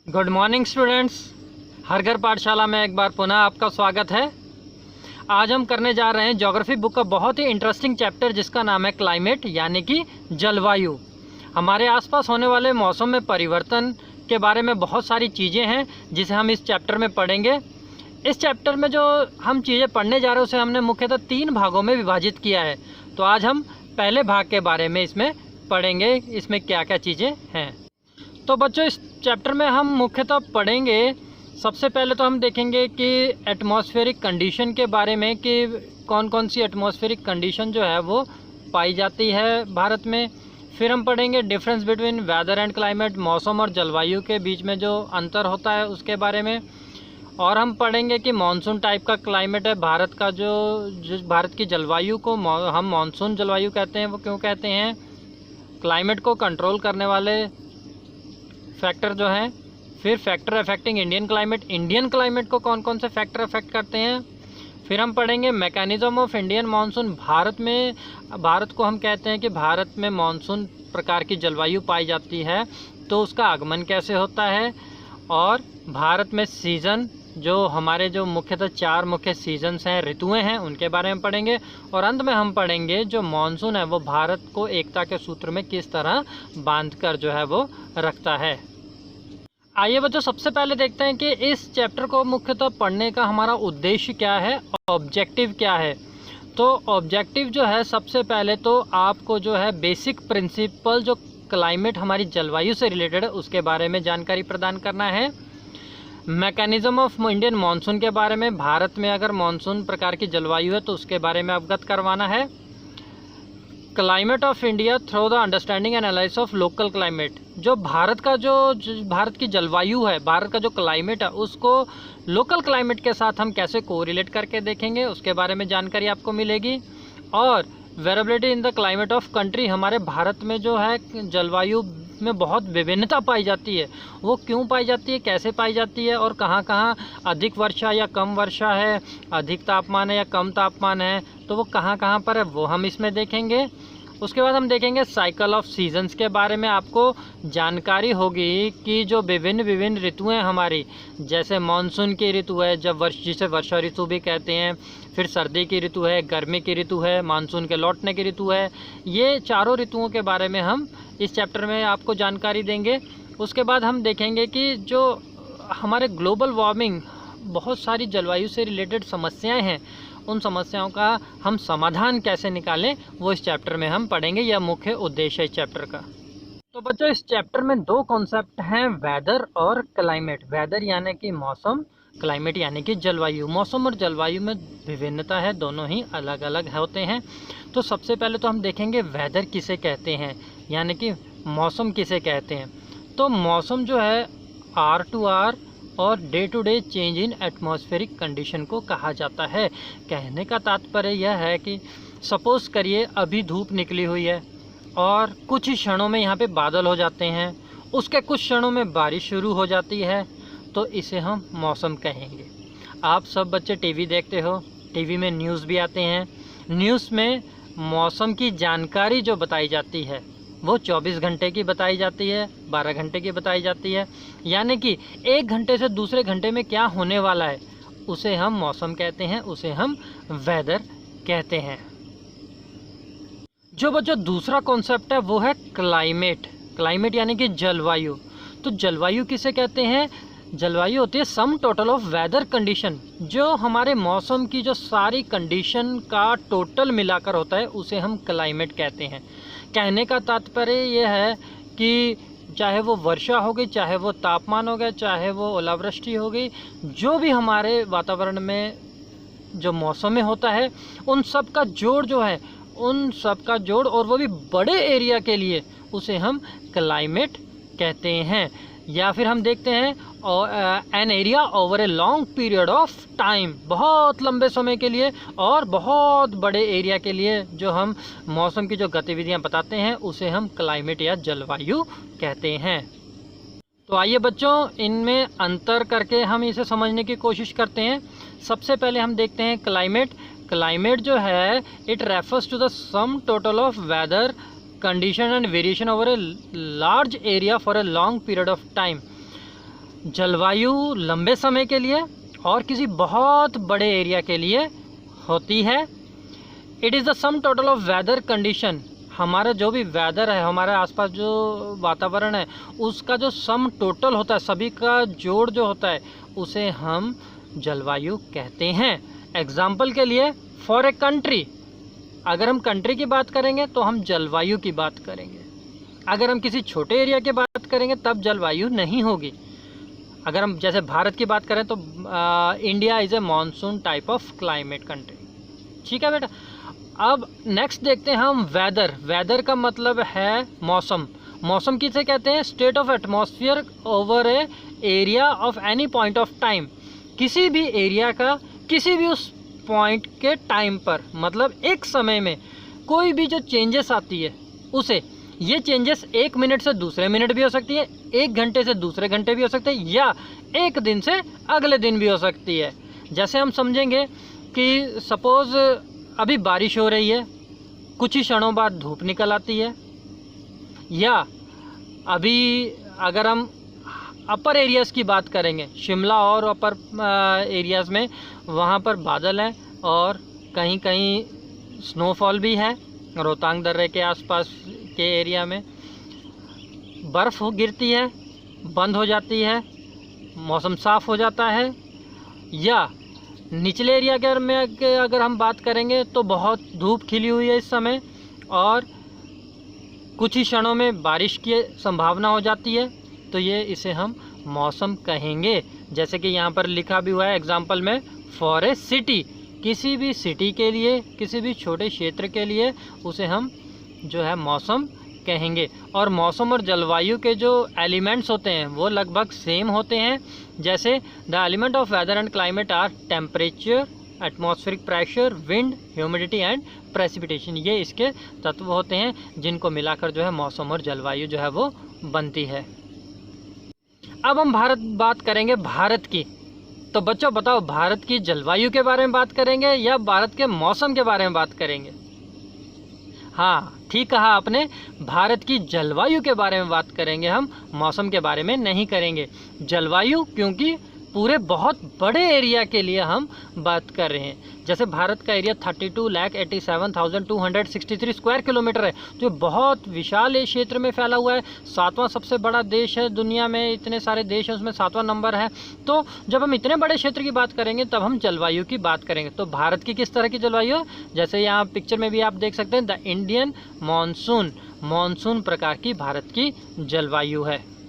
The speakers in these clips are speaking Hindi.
Good morning students. हर घर पाठशाला में एक बार पुनः आपका स्वागत है। आज हम करने जा रहे हैं ज्योग्राफी बुक का बहुत ही इंटरेस्टिंग चैप्टर जिसका नाम है क्लाइमेट यानी कि जलवायु। हमारे आसपास होने वाले मौसम में परिवर्तन के बारे में बहुत सारी चीज़ें हैं जिसे हम इस चैप्टर में पढ़ेंगे। इस चैप्टर में जो हम चीज़ें पढ़ने जा रहे हैं उसे हमने मुख्यतः 3 भागों में विभाजित किया है। तो आज हम पहले भाग के बारे में इसमें पढ़ेंगे, इसमें क्या क्या चीज़ें हैं। तो बच्चों, इस चैप्टर में हम मुख्यतः पढ़ेंगे, सबसे पहले तो हम देखेंगे कि एटमॉस्फेरिक कंडीशन के बारे में कि कौन कौन सी एटमॉस्फेरिक कंडीशन जो है वो पाई जाती है भारत में। फिर हम पढ़ेंगे difference between weather and climate, मौसम और जलवायु के बीच में जो अंतर होता है उसके बारे में। और हम पढ़ेंगे कि मानसून टाइप का क्लाइमेट है भारत का, जो भारत की जलवायु को हम मानसून जलवायु कहते हैं। वो क्यों कहते हैं? क्लाइमेट को कंट्रोल करने वाले फैक्टर जो हैं। फिर फैक्टर अफेक्टिंग इंडियन क्लाइमेट को कौन कौन से फैक्टर अफेक्ट करते हैं। फिर हम पढ़ेंगे mechanism of Indian monsoon. Bharat को हम कहते हैं कि भारत में मानसून प्रकार की जलवायु पाई जाती है, तो उसका आगमन कैसे होता है। और भारत में सीज़न, जो हमारे जो मुख्यतः 4 मुख्य सीजन्स हैं, ऋतुएं हैं, उनके बारे में पढ़ेंगे। और अंत में हम पढ़ेंगे जो मानसून है वो भारत को एकता के सूत्र में किस तरह बांधकर जो है वो रखता है। आइए बच्चों, सबसे पहले देखते हैं कि इस चैप्टर को मुख्यतः पढ़ने का हमारा उद्देश्य क्या है, ऑब्जेक्टिव क्या है। तो ऑब्जेक्टिव जो है, सबसे पहले तो आपको जो है बेसिक प्रिंसिपल जो क्लाइमेट हमारी जलवायु से रिलेटेड है उसके बारे में जानकारी प्रदान करना है। मैकेनिज़्म ऑफ इंडियन मानसून के बारे में, भारत में अगर मानसून प्रकार की जलवायु है तो उसके बारे में अवगत करवाना है। Climate of India through the understanding and analysis of local climate, जो भारत की जलवायु है, भारत का जो क्लाइमेट है उसको लोकल क्लाइमेट के साथ हम कैसे कोरिलेट करके देखेंगे उसके बारे में जानकारी आपको मिलेगी। और variability in the climate of country, हमारे भारत में जो है जलवायु में बहुत विभिन्नता पाई जाती है, वो क्यों पाई जाती है, कैसे पाई जाती है, और कहाँ कहाँ अधिक वर्षा या कम वर्षा है, अधिक तापमान है या कम तापमान है, तो वो कहाँ कहाँ पर है वो हम इसमें देखेंगे। उसके बाद हम देखेंगे साइकिल ऑफ सीजन्स के बारे में। आपको जानकारी होगी कि जो विभिन्न ऋतुएं हमारी, जैसे मानसून की ऋतु है जिसे वर्षा ऋतु भी कहते हैं, फिर सर्दी की ऋतु है, गर्मी की ऋतु है, मानसून के लौटने की ऋतु है। ये चारों ऋतुओं के बारे में हम इस चैप्टर में आपको जानकारी देंगे। उसके बाद हम देखेंगे कि जो हमारे ग्लोबल वार्मिंग, बहुत सारी जलवायु से रिलेटेड समस्याएं हैं, उन समस्याओं का हम समाधान कैसे निकालें वो इस चैप्टर में हम पढ़ेंगे। यह मुख्य उद्देश्य है इस चैप्टर का। तो बच्चों, इस चैप्टर में 2 कॉन्सेप्ट हैं, वेदर और क्लाइमेट। वेदर यानी कि मौसम, क्लाइमेट यानी कि जलवायु। मौसम और जलवायु में विभिन्नता है, दोनों ही अलग अलग होते हैं। तो सबसे पहले तो हम देखेंगे वेदर किसे कहते हैं, यानी कि मौसम किसे कहते हैं। तो मौसम जो है आर टू आर और day to day change in atmospheric condition को कहा जाता है। कहने का तात्पर्य यह है कि सपोज करिए अभी धूप निकली हुई है और कुछ ही क्षणों में यहाँ पे बादल हो जाते हैं, उसके कुछ क्षणों में बारिश शुरू हो जाती है, तो इसे हम मौसम कहेंगे। आप सब बच्चे टीवी देखते हो, टीवी में न्यूज़ भी आते हैं। न्यूज़ में मौसम की जानकारी जो बताई जाती है वो 24 घंटे की बताई जाती है, 12 घंटे की बताई जाती है, यानी कि 1 घंटे से दूसरे घंटे में क्या होने वाला है उसे हम मौसम कहते हैं, उसे हम वेदर कहते हैं। जो बच्चों दूसरा कॉन्सेप्ट है वो है क्लाइमेट। क्लाइमेट यानी कि जलवायु। तो जलवायु किसे कहते हैं? जलवायु होती है sum total of weather condition, जो हमारे मौसम की जो सारी कंडीशन का टोटल मिलाकर होता है उसे हम क्लाइमेट कहते हैं। कहने का तात्पर्य यह है कि चाहे वो वर्षा हो गई, चाहे वो तापमान हो गया, चाहे वो ओलावृष्टि हो गई, जो भी हमारे वातावरण में जो मौसम में होता है उन सब का जोड़ जो है, उन सब का जोड़, और वो भी बड़े एरिया के लिए, उसे हम क्लाइमेट कहते हैं। या फिर हम देखते हैं an area over A long period of time, बहुत लंबे समय के लिए और बहुत बड़े एरिया के लिए जो हम मौसम की जो गतिविधियां बताते हैं उसे हम क्लाइमेट या जलवायु कहते हैं। तो आइए बच्चों, इनमें अंतर करके हम इसे समझने की कोशिश करते हैं। सबसे पहले हम देखते हैं क्लाइमेट। क्लाइमेट जो है it refers to the sum total of weather condition and variation over a large area for a long period of time. जलवायु लंबे समय के लिए और किसी बहुत बड़े एरिया के लिए होती है। It is the sum total of weather condition. हमारा जो भी वेदर है, हमारे आसपास जो वातावरण है, उसका जो सम टोटल होता है, सभी का जोड़ जो होता है, उसे हम जलवायु कहते हैं। एग्जाम्पल के लिए फॉर ए कंट्री, अगर हम कंट्री की बात करेंगे तो हम जलवायु की बात करेंगे। अगर हम किसी छोटे एरिया की बात करेंगे तब जलवायु नहीं होगी। अगर हम जैसे भारत की बात करें तो India is a monsoon type of climate country. ठीक है बेटा। अब नेक्स्ट देखते हैं हम वेदर। वेदर का मतलब है मौसम। मौसम किसे कहते हैं? State of atmosphere over A area of any point of time. किसी भी एरिया का किसी भी उस पॉइंट के टाइम पर, मतलब एक समय में कोई भी जो चेंजेस आती है उसे, ये चेंजेस 1 मिनट से दूसरे मिनट भी हो सकती है, 1 घंटे से दूसरे घंटे भी हो सकते हैं, या 1 दिन से अगले दिन भी हो सकती है। जैसे हम समझेंगे कि सपोज़ अभी बारिश हो रही है, कुछ ही क्षणों बाद धूप निकल आती है, या अभी अगर हम अपर एरियाज़ की बात करेंगे, शिमला और अपर एरियाज़ में, वहाँ पर बादल हैं और कहीं कहीं स्नोफॉल भी है। रोहतांग दर्रे के आसपास के एरिया में बर्फ़ गिरती है, बंद हो जाती है, मौसम साफ़ हो जाता है। या निचले एरिया के अगर हम बात करेंगे तो बहुत धूप खिली हुई है इस समय और कुछ ही क्षणों में बारिश की संभावना हो जाती है, तो ये इसे हम मौसम कहेंगे। जैसे कि यहाँ पर लिखा भी हुआ है एग्जाम्पल में, फॉर ए सिटी, किसी भी सिटी के लिए, किसी भी छोटे क्षेत्र के लिए उसे हम जो है मौसम कहेंगे। और मौसम और जलवायु के जो एलिमेंट्स होते हैं वो लगभग सेम होते हैं। जैसे the element of weather and climate are temperature, atmospheric pressure, wind, humidity and precipitation. ये इसके तत्व होते हैं जिनको मिलाकर जो है मौसम और जलवायु जो है वो बनती है। अब हम बात करेंगे भारत की। तो बच्चों बताओ, भारत की जलवायु के बारे में बात करेंगे या भारत के मौसम के बारे में बात करेंगे? हाँ, ठीक कहा आपने, भारत की जलवायु के बारे में बात करेंगे हम, मौसम के बारे में नहीं करेंगे। जलवायु क्योंकि पूरे बहुत बड़े एरिया के लिए हम बात कर रहे हैं। जैसे भारत का एरिया 32,87,263 स्क्वायर किलोमीटर है, जो बहुत विशाल क्षेत्र में फैला हुआ है। 7वां सबसे बड़ा देश है दुनिया में, इतने सारे देश हैं उसमें 7वां नंबर है। तो जब हम इतने बड़े क्षेत्र की बात करेंगे तब हम जलवायु की बात करेंगे। तो भारत की किस तरह की जलवायु है? जैसे यहाँ पिक्चर में भी आप देख सकते हैं, द इंडियन मानसून, मानसून प्रकार की भारत की जलवायु है।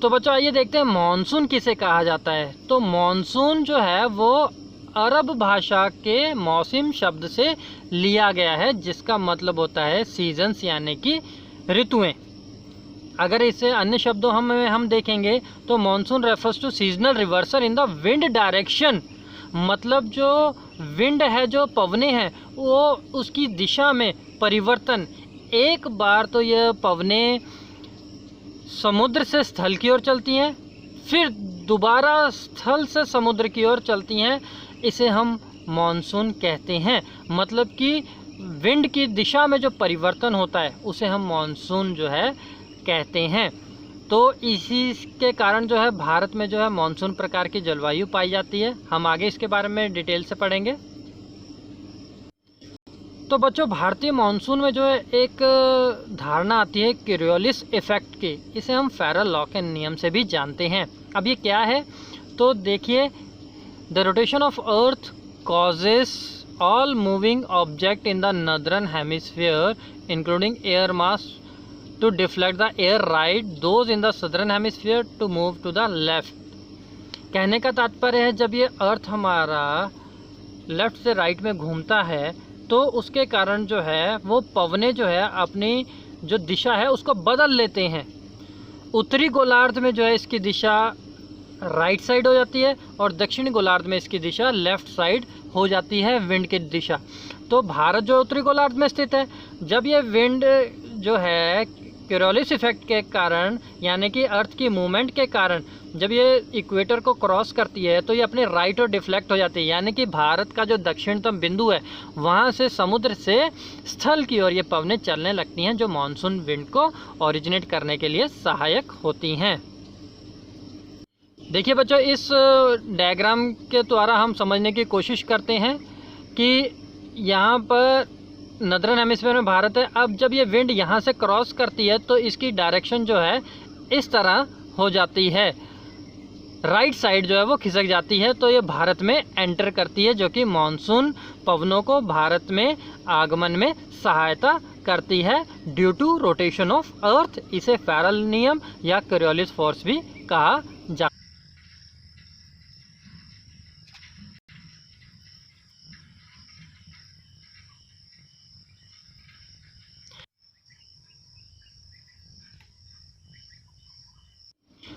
तो बच्चों आइए देखते हैं मानसून किसे कहा जाता है। तो मानसून जो है वो अरब भाषा के मौसम शब्द से लिया गया है, जिसका मतलब होता है सीजन्स, यानी कि ऋतुएं। अगर इसे अन्य शब्दों हम देखेंगे तो monsoon refers to seasonal reversal in the wind direction. मतलब जो विंड है, जो पवने हैं, वो उसकी दिशा में परिवर्तन। एक बार तो यह पवने समुद्र से स्थल की ओर चलती हैं, फिर दोबारा स्थल से समुद्र की ओर चलती हैं, इसे हम मानसून कहते हैं। मतलब कि विंड की दिशा में जो परिवर्तन होता है उसे हम मानसून जो है कहते हैं। तो इसी के कारण जो है भारत में जो है मानसून प्रकार की जलवायु पाई जाती है। हम आगे इसके बारे में डिटेल से पढ़ेंगे। तो बच्चों भारतीय मानसून में जो है एक धारणा आती है कोरियोलिस इफेक्ट की। इसे हम फेरल लॉ के नियम से भी जानते हैं। अब ये क्या है? तो देखिए, the rotation of earth causes all moving object in the northern hemisphere including air mass to deflect the air right those in the southern hemisphere to move to the left. कहने का तात्पर्य है, जब ये अर्थ हमारा लेफ्ट से राइट में घूमता है तो उसके कारण जो है वो पवने जो है अपनी जो दिशा है उसको बदल लेते हैं। उत्तरी गोलार्ध में जो है इसकी दिशा राइट साइड हो जाती है और दक्षिणी गोलार्ध में इसकी दिशा लेफ़्ट साइड हो जाती है, विंड की दिशा। तो भारत जो उत्तरी गोलार्ध में स्थित है, जब ये विंड जो है कोरियोलिस इफेक्ट के कारण, यानी कि अर्थ की मूवमेंट के कारण, जब ये इक्वेटर को क्रॉस करती है तो ये अपने राइट और डिफ्लेक्ट हो जाती है। यानी कि भारत का जो दक्षिणतम बिंदु है वहाँ से समुद्र से स्थल की ओर ये पवनें चलने लगती हैं, जो मानसून विंड को ओरिजिनेट करने के लिए सहायक होती हैं। देखिए बच्चों, इस डायग्राम के द्वारा हम समझने की कोशिश करते हैं कि यहाँ पर नदर्न हेमिस्फीयर में भारत है। अब जब ये विंड यहाँ से क्रॉस करती है तो इसकी डायरेक्शन जो है इस तरह हो जाती है, राइट साइड जो है वो खिसक जाती है, तो ये भारत में एंटर करती है, जो कि मानसून पवनों को भारत में आगमन में सहायता करती है due to rotation of earth. इसे फैरल नियम या कोरियोलिस फोर्स भी कहा जाता है।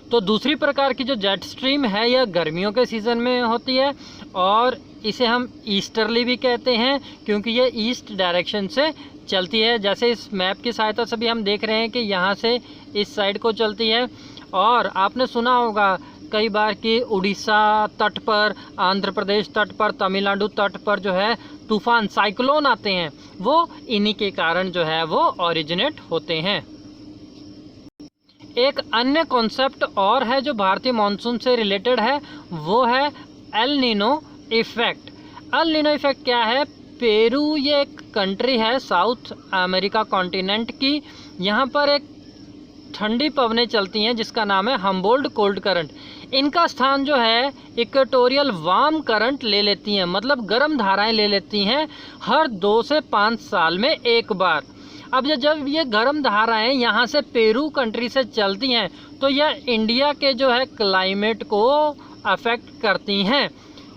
तो दूसरी प्रकार की जो जेट स्ट्रीम है यह गर्मियों के सीज़न में होती है और इसे हम ईस्टर्ली भी कहते हैं, क्योंकि ये ईस्ट डायरेक्शन से चलती है। जैसे इस मैप की सहायता से भी हम देख रहे हैं कि यहाँ से इस साइड को चलती है। और आपने सुना होगा कई बार कि उड़ीसा तट पर, आंध्र प्रदेश तट पर, तमिलनाडु तट पर जो है तूफान, साइक्लोन आते हैं, वो इन्हीं के कारण जो है वो ओरिजिनेट होते हैं। एक अन्य कॉन्सेप्ट और है जो भारतीय मॉनसून से रिलेटेड है, वो है El Nino effect. El Nino effect क्या है? पेरू ये एक कंट्री है साउथ अमेरिका कॉन्टिनेंट की। यहाँ पर एक ठंडी पवनें चलती हैं जिसका नाम है हम्बोल्ट कोल्ड करंट। इनका स्थान जो है इक्वेटोरियल वार्म करंट ले लेती हैं, मतलब गर्म धाराएं ले लेती हैं हर 2 से 5 साल में एक बार। अब जब ये गर्म धाराएं यहाँ से पेरू कंट्री से चलती हैं तो यह इंडिया के जो है क्लाइमेट को अफेक्ट करती हैं,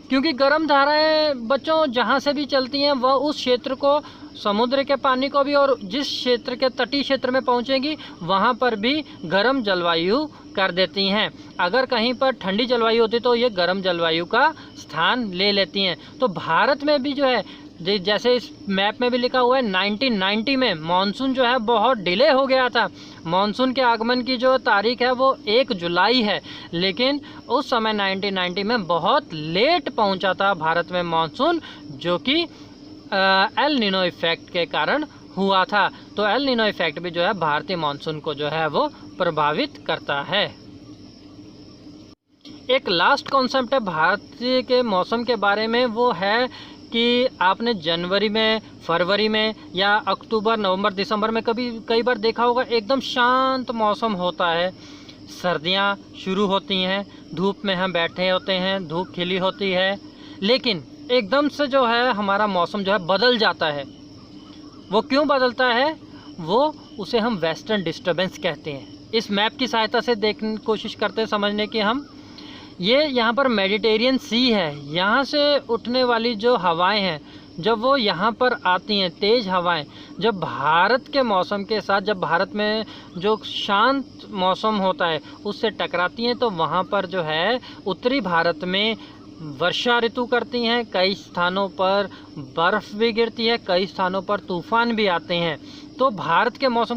क्योंकि गर्म धाराएं बच्चों जहाँ से भी चलती हैं वह उस क्षेत्र को, समुद्र के पानी को भी, और जिस क्षेत्र के तटीय क्षेत्र में पहुँचेंगी वहाँ पर भी गर्म जलवायु कर देती हैं। अगर कहीं पर ठंडी जलवायु होती तो ये गर्म जलवायु का स्थान ले लेती हैं। तो भारत में भी जो है, जैसे इस मैप में भी लिखा हुआ है, 1990 में मानसून जो है बहुत डिले हो गया था। मानसून के आगमन की जो तारीख है वो 1 जुलाई है, लेकिन उस समय 1990 में बहुत लेट पहुंचा था भारत में मानसून, जो कि एल नीनो इफ़ेक्ट के कारण हुआ था। तो एल नीनो इफ़ेक्ट भी जो है भारतीय मानसून को जो है वो प्रभावित करता है। एक लास्ट कॉन्सेप्ट है भारतीय के मौसम के बारे में, वो है कि आपने जनवरी में, फरवरी में या अक्टूबर, नवंबर, दिसंबर में कई बार देखा होगा एकदम शांत मौसम होता है। सर्दियां शुरू होती हैं, धूप में हम बैठे होते हैं, धूप खिली होती है, लेकिन एकदम से जो है हमारा मौसम जो है बदल जाता है। वो क्यों बदलता है? वो उसे हम वेस्टर्न डिस्टर्बेंस कहते हैं। इस मैप की सहायता से देखने की कोशिश करते हैं समझने की हम। ये यहाँ पर मेडिटेरियन सी है, यहाँ से उठने वाली जो हवाएं हैं, जब वो यहाँ पर आती हैं, तेज़ हवाएं, जब भारत के मौसम के साथ, जब भारत में जो शांत मौसम होता है उससे टकराती हैं, तो वहाँ पर जो है उत्तरी भारत में वर्षा ऋतु करती हैं। कई स्थानों पर बर्फ़ भी गिरती है, कई स्थानों पर तूफान भी आते हैं। तो भारत के मौसम